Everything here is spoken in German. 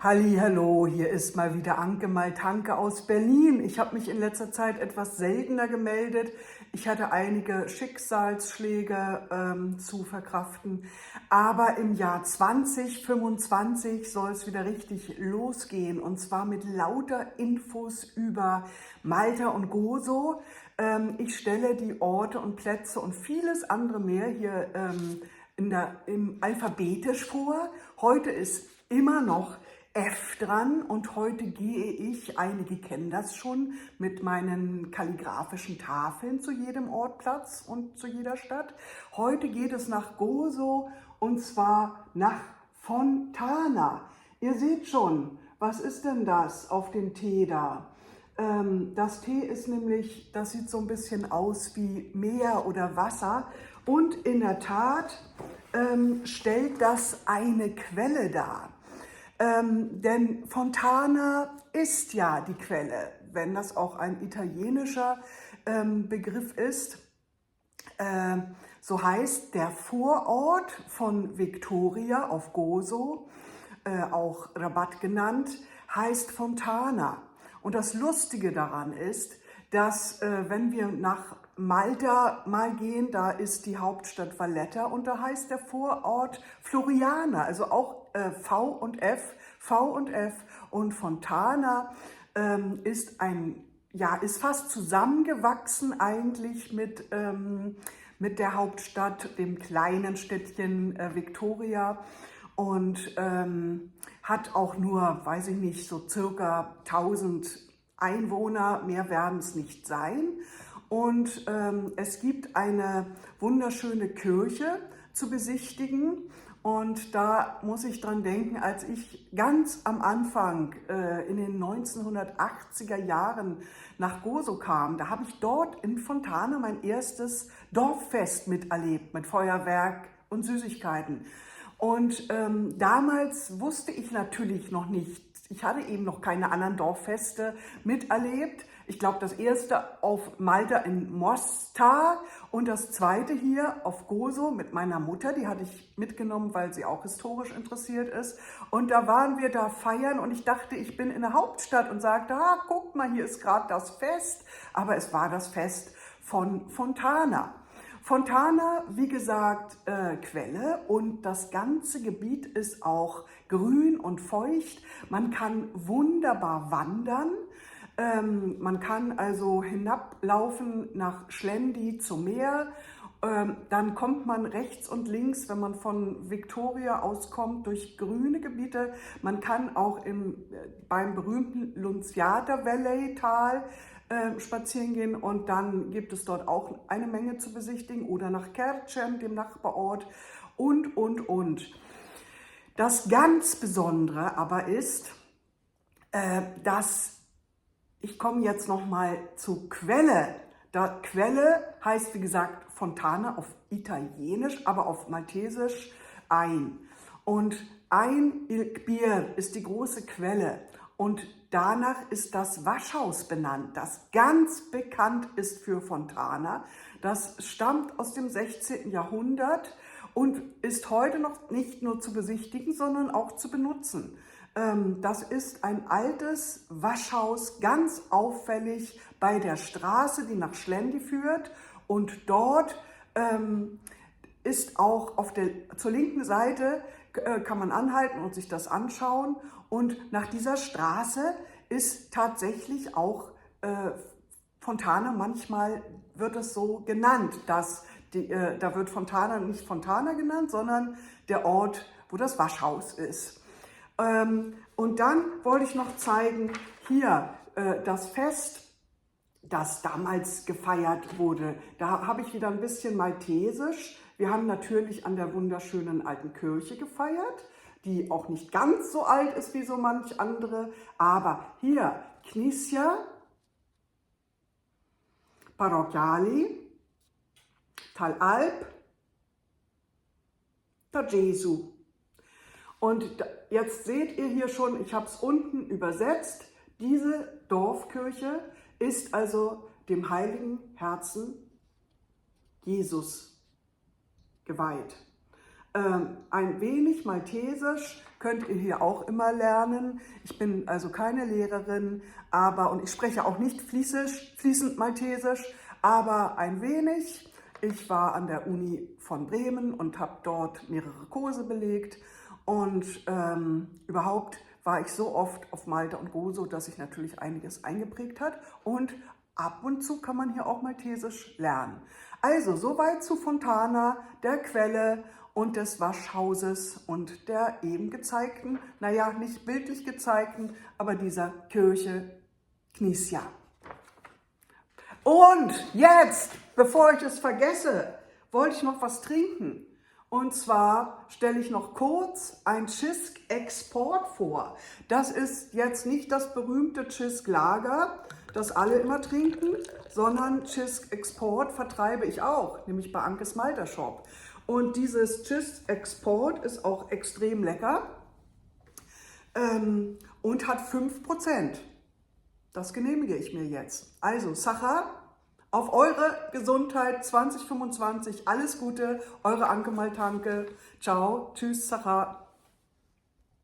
Hallihallo, hier ist mal wieder Anke Maltanke aus Berlin. Ich habe mich in letzter Zeit etwas seltener gemeldet. Ich hatte einige Schicksalsschläge zu verkraften. Aber im Jahr 2025 soll es wieder richtig losgehen. Und zwar mit lauter Infos über Malta und Gozo. Ich stelle die Orte und Plätze und vieles andere mehr hier alphabetisch vor. Heute ist immer noch F dran und heute gehe ich, einige kennen das schon, mit meinen kalligraphischen Tafeln zu jedem Ortplatz und zu jeder Stadt. Heute geht es nach Gozo und zwar nach Fontana. Ihr seht schon, was ist denn das auf dem Tee da? Das Tee ist nämlich, das sieht so ein bisschen aus wie Meer oder Wasser und in der Tat stellt das eine Quelle dar. Denn Fontana ist ja die Quelle, wenn das auch ein italienischer Begriff ist. So heißt der Vorort von Victoria auf Gozo, auch Rabat genannt, heißt Fontana. Und das Lustige daran ist, dass wenn wir nach Malta mal gehen, da ist die Hauptstadt Valletta und da heißt der Vorort Floriana, also auch V und F und Fontana ist ist fast zusammengewachsen eigentlich mit der Hauptstadt, dem kleinen Städtchen Victoria und hat auch nur, weiß ich nicht, so circa 1000 Einwohner, mehr werden es nicht sein. Und es gibt eine wunderschöne Kirche zu besichtigen. Und da muss ich dran denken, als ich ganz am Anfang in den 1980er Jahren nach Gozo kam, da habe ich dort in Fontana mein erstes Dorffest miterlebt mit Feuerwerk und Süßigkeiten. Und damals wusste ich natürlich noch nicht, ich hatte eben noch keine anderen Dorffeste miterlebt. Ich glaube, das erste auf Malta in Mostar und das zweite hier auf Gozo mit meiner Mutter. Die hatte ich mitgenommen, weil sie auch historisch interessiert ist. Und da waren wir da feiern und ich dachte, ich bin in der Hauptstadt und sagte, guck mal, hier ist gerade das Fest. Aber es war das Fest von Fontana. Fontana, wie gesagt, Quelle und das ganze Gebiet ist auch grün und feucht. Man kann wunderbar wandern. Man kann also hinablaufen nach Schlendi zum Meer. Dann kommt man rechts und links, wenn man von Victoria aus kommt, durch grüne Gebiete. Man kann auch beim berühmten Nunziata Valley Tal spazieren gehen und dann gibt es dort auch eine Menge zu besichtigen oder nach Kercem, dem Nachbarort und. Das ganz Besondere aber ist, dass ich komme jetzt nochmal zur Quelle. Quelle heißt, wie gesagt, Fontana auf Italienisch, aber auf Maltesisch ein. Und ein Ilkbir ist die große Quelle. Und danach ist das Waschhaus benannt, das ganz bekannt ist für Fontana. Das stammt aus dem 16. Jahrhundert und ist heute noch nicht nur zu besichtigen, sondern auch zu benutzen. Das ist ein altes Waschhaus, ganz auffällig bei der Straße, die nach Schlendi führt. Und dort ist auch zur linken Seite, kann man anhalten und sich das anschauen. Und nach dieser Straße ist tatsächlich auch Fontana, manchmal wird es so genannt, dass da wird Fontana nicht Fontana genannt, sondern der Ort, wo das Waschhaus ist. Und dann wollte ich noch zeigen, hier das Fest, das damals gefeiert wurde. Da habe ich wieder ein bisschen maltesisch. Wir haben natürlich an der wunderschönen alten Kirche gefeiert, die auch nicht ganz so alt ist wie so manch andere. Aber hier, Knisja Parrocchiali, Tal Alp, Ta Gesù. Und jetzt seht ihr hier schon, ich habe es unten übersetzt, diese Dorfkirche ist also dem heiligen Herzen Jesus geweiht. Ein wenig Maltesisch könnt ihr hier auch immer lernen. Ich bin also keine Lehrerin, und ich spreche auch nicht fließend Maltesisch, aber ein wenig. Ich war an der Uni von Bremen und habe dort mehrere Kurse belegt und überhaupt war ich so oft auf Malta und Gozo, dass sich natürlich einiges eingeprägt hat und ab und zu kann man hier auch Maltesisch lernen. Also soweit zu Fontana, der Quelle und des Waschhauses und der eben gezeigten, naja, nicht bildlich gezeigten, aber dieser Kirche Knisja. Und jetzt, bevor ich es vergesse, wollte ich noch was trinken. Und zwar stelle ich noch kurz ein Čisk Export vor. Das ist jetzt nicht das berühmte Čisk Lager, das alle immer trinken, sondern Čisk Export vertreibe ich auch, nämlich bei Ankes Malta Shop. Und dieses Čisk Export ist auch extrem lecker und hat 5%. Das genehmige ich mir jetzt. Also, Sacha, auf eure Gesundheit 2025. Alles Gute, eure Anke Maltanke. Ciao, tschüss, Sacha.